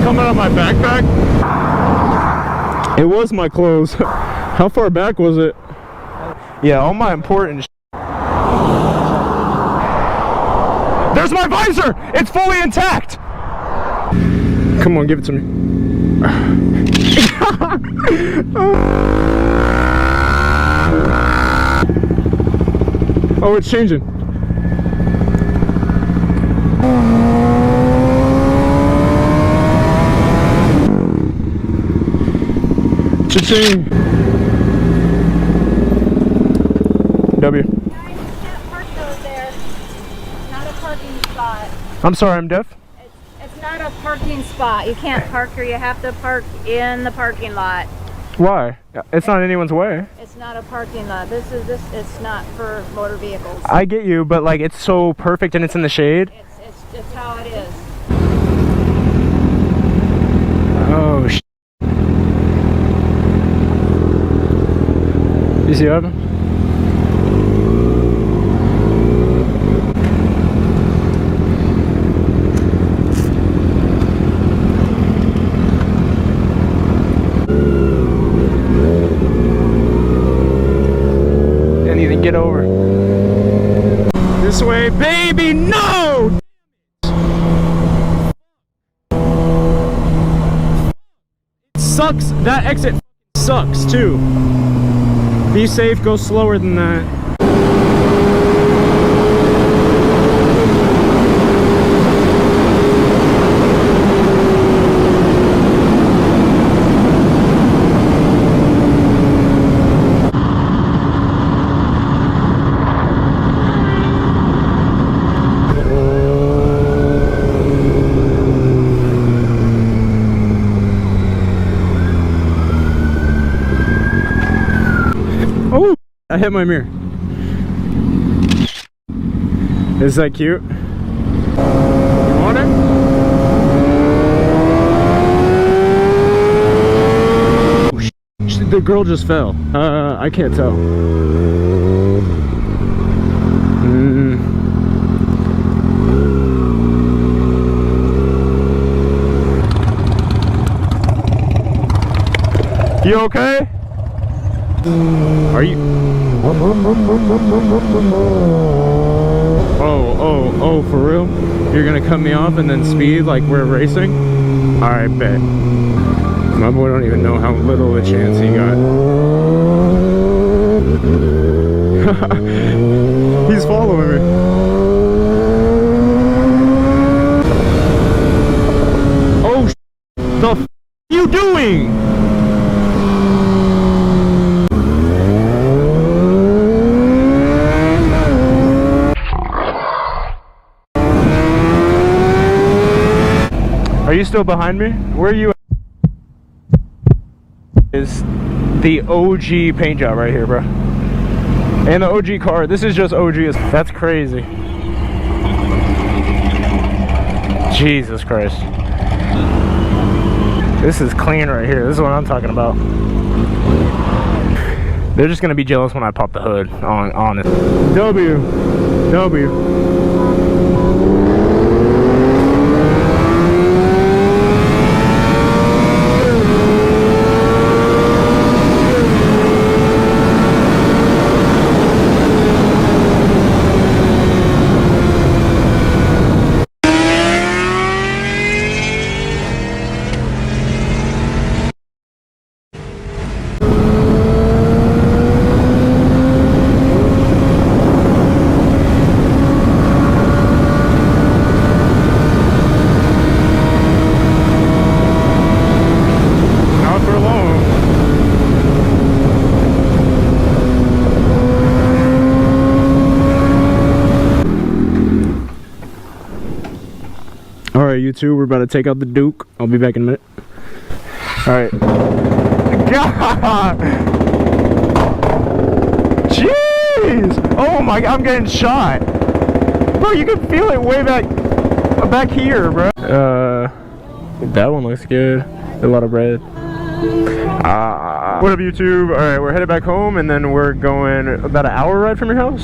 Coming out of my backpack. It was my clothes. How far back was it? Yeah, all my important There's my visor! It's fully intact! Come on, give it to me. Oh, it's changing. Cha-ching. W. You can't park those there. Not a parking spot. I'm sorry, I'm deaf. It's not a parking spot. You can't park here. You have to park in the parking lot. Why? It's not anyone's way. It's not a parking lot. It's not for motor vehicles. I get you, but like it's so perfect and it's in the shade. It's how it is. Oh shit. You see what happened? Didn't even get over. This way, baby, no! It sucks. That exit sucks too. Be safe, go slower than that. Oh, I hit my mirror. Is that cute? You want it? Oh, the girl just fell. I can't tell. You okay? Are you? Oh, for real? You're gonna cut me off and then speed like we're racing? Alright, bet. My boy don't even know how little of a chance he got. He's following me. Oh, the f are you doing? Are you still behind me? Where are you at? Is the OG paint job right here, bro. And the OG car. This is just OG. That's crazy. Jesus Christ. This is clean right here. This is what I'm talking about. They're just gonna be jealous when I pop the hood on it. W. Alright, you two, we're about to take out the Duke. I'll be back in a minute. Alright. god! Jeez! Oh my god, I'm getting shot! Bro, you can feel it way back here, bro. That one looks good. A lot of bread. What up, YouTube? Alright, we're headed back home and then we're going about an hour ride from your house.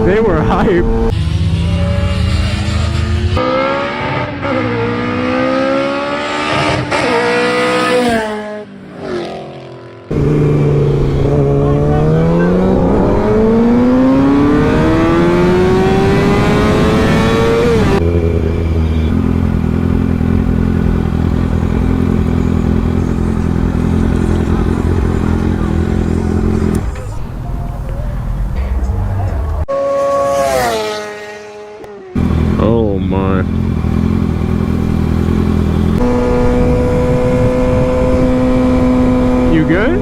They were hype. Oh my. You good?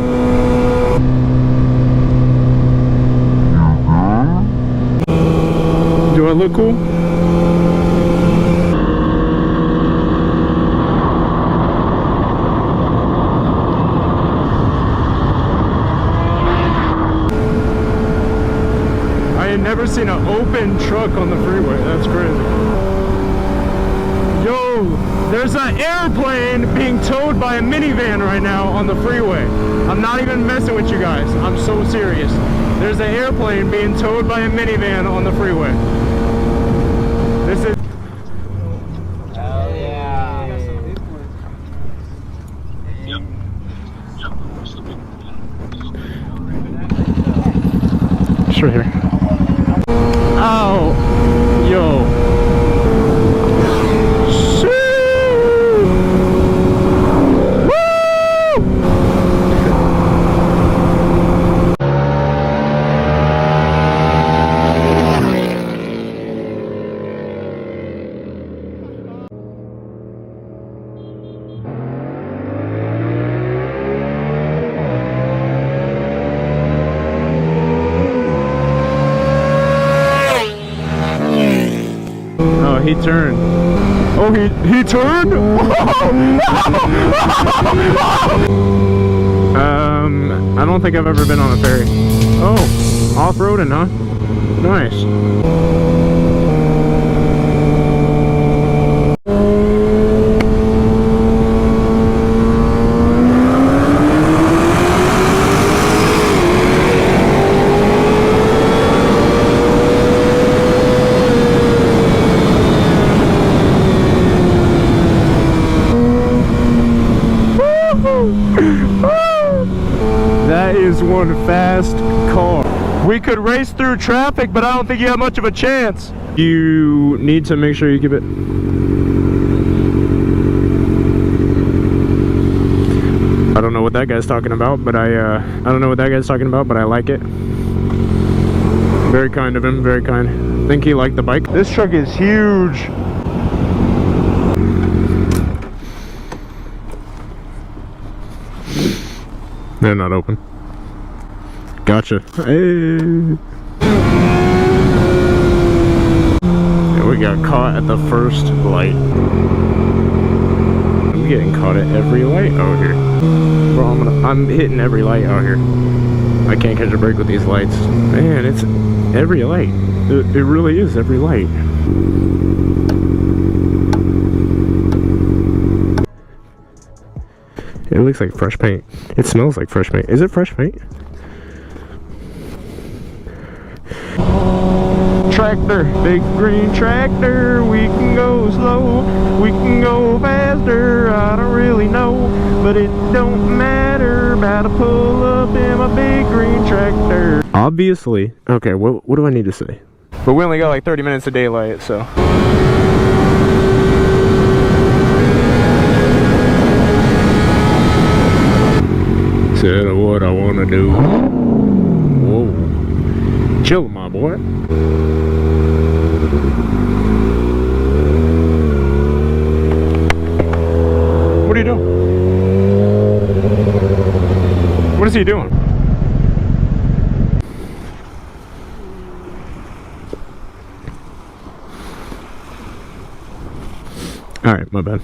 Do I look cool? I ain't never seen an open truck on the freeway. That's crazy. Yo, there's an airplane being towed by a minivan right now on the freeway. I'm not even messing with you guys. I'm so serious. There's an airplane being towed by a minivan on the freeway. This is... Hell yeah. Sure here. Oh, yo. He turned. Oh, he turned? I don't think I've ever been on a ferry. Oh, off-roading, huh? Nice. That is one fast car. We could race through traffic, but I don't think you have much of a chance. You need to make sure you keep it. I don't know what that guy's talking about, but I don't know what that guy's talking about, but I like it. Very kind of him, very kind. I think he liked the bike. This truck is huge. They're not open. Gotcha. Hey. Yeah, we got caught at the first light. I'm getting caught at every light out here. Bro, I'm hitting every light out here. I can't catch a break with these lights. Man, it's every light. It really is every light. It looks like fresh paint. It smells like fresh paint. Is it fresh paint? Tractor, big green tractor. We can go slow, we can go faster. I don't really know, but it don't matter. About to pull up in my big green tractor. Obviously. Okay, what do I need to say? But we only got like 30 minutes of daylight, so. Said what I want to do. Whoa. Chill, my boy. he doing? Alright, my bad.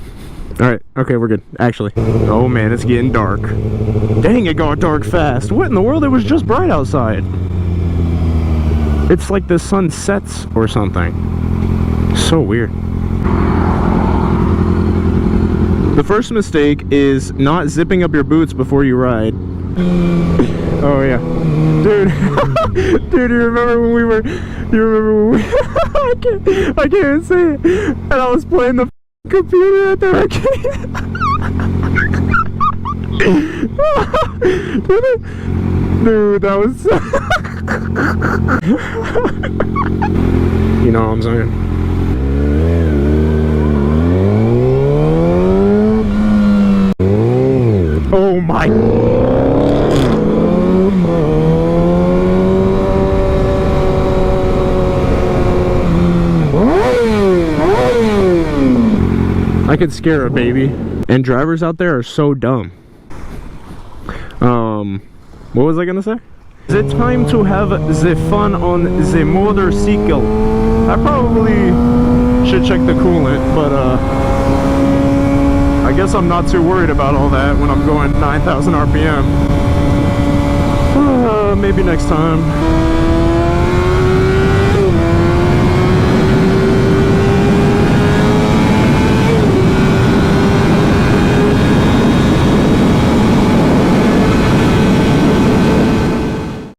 Alright, okay, we're good. Actually. Oh man, it's getting dark. Dang, it got dark fast. What in the world? It was just bright outside. It's like the sun sets or something. So weird. The first mistake is not zipping up your boots before you ride. Oh yeah. Dude. Dude, you remember when we were... You remember when we... I can't even say it. And I was playing the computer at the arcade. Dude, that was so... You know what I'm saying? Oh my... I could scare a baby. And drivers out there are so dumb. What was I gonna say? Is it time to have the fun on the motorcycle? I probably should check the coolant, but I guess I'm not too worried about all that when I'm going 9,000 RPM. Maybe next time.